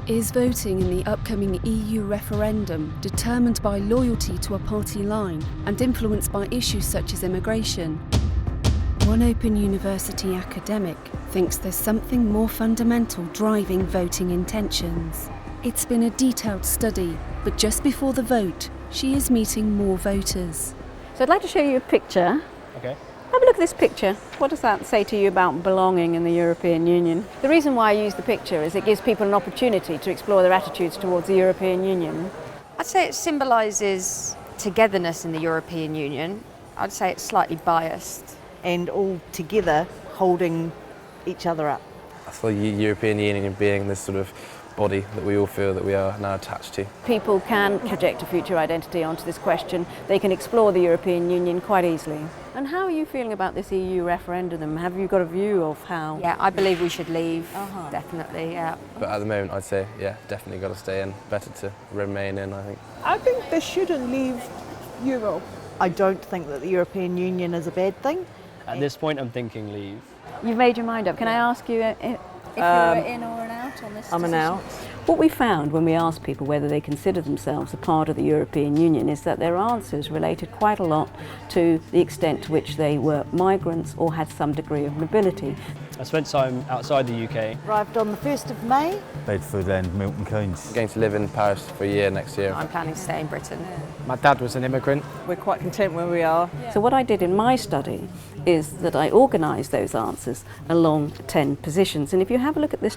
Is voting in the upcoming EU referendum determined by loyalty to a party line and influenced by issues such as immigration? One Open University academic thinks there's something more fundamental driving voting intentions. It's been a detailed study, but just before the vote, she is meeting more voters. So I'd like to show you a picture. Okay. Have a look at this picture. What does that say to you about belonging in the European Union? The reason why I use the picture is it gives people an opportunity to explore their attitudes towards the European Union. I'd say it symbolises togetherness in the European Union. I'd say it's slightly biased. And all together holding each other up. I feel the European Union being this sort of body that we all feel that we are now attached to. People can project a future identity onto this question. They can explore the European Union quite easily. And how are you feeling about this EU referendum? Have you got a view of how? Yeah, I believe we should leave, definitely, yeah. But at the moment I'd say, yeah, definitely got to stay in. Better to remain in, I think. I think they shouldn't leave Europe. I don't think that the European Union is a bad thing. At this point I'm thinking leave. You've made your mind up. Can I ask you if you're in or an out on this I'm an decision? out. What we found when we asked people whether they consider themselves a part of the European Union is that their answers related quite a lot to the extent to which they were migrants or had some degree of mobility. I spent time outside the UK. Arrived on the 1st of May. Bedford and Milton Keynes. I'm going to live in Paris for a year next year. I'm planning to stay in Britain. My dad was an immigrant. We're quite content where we are. So what I did in my study is that I organised those answers along 10 positions. And if you have a look at this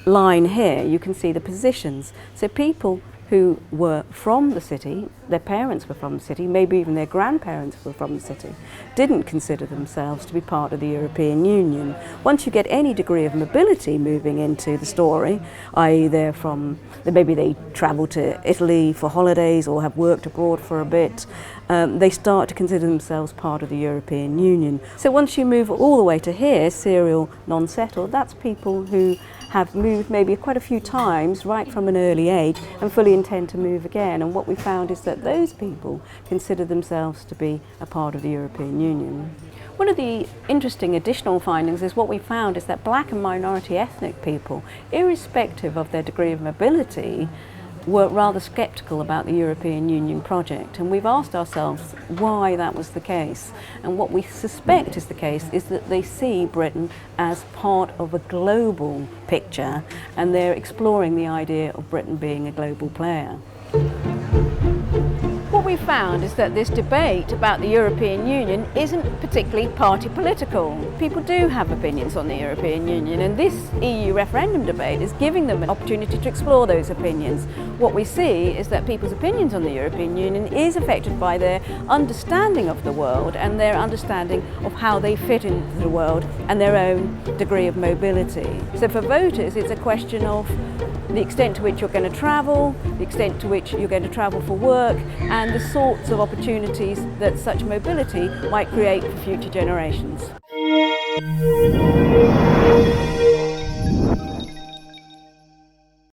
line here, you can see the positions. So people who were from the city, their parents were from the city, maybe even their grandparents were from the city, didn't consider themselves to be part of the European Union. Once you get any degree of mobility moving into the story, i.e. maybe they travel to Italy for holidays or have worked abroad for a bit, they start to consider themselves part of the European Union. So once you move all the way to here, serial non-settled, that's people who have moved maybe quite a few times right from an early age and fully intend to move again. And what we found is that those people consider themselves to be a part of the European Union. One of the interesting additional findings is what we found is that black and minority ethnic people, irrespective of their degree of mobility, were rather sceptical about the European Union project, and we've asked ourselves why that was the case. And what we suspect is the case is that they see Britain as part of a global picture, and they're exploring the idea of Britain being a global player. What we found is that this debate about the European Union isn't particularly party political. People do have opinions on the European Union, and this EU referendum debate is giving them an opportunity to explore those opinions. What we see is that people's opinions on the European Union is affected by their understanding of the world and their understanding of how they fit into the world and their own degree of mobility. So for voters, it's a question of the extent to which you're going to travel, the extent to which you're going to travel for work, and the sorts of opportunities that such mobility might create for future generations.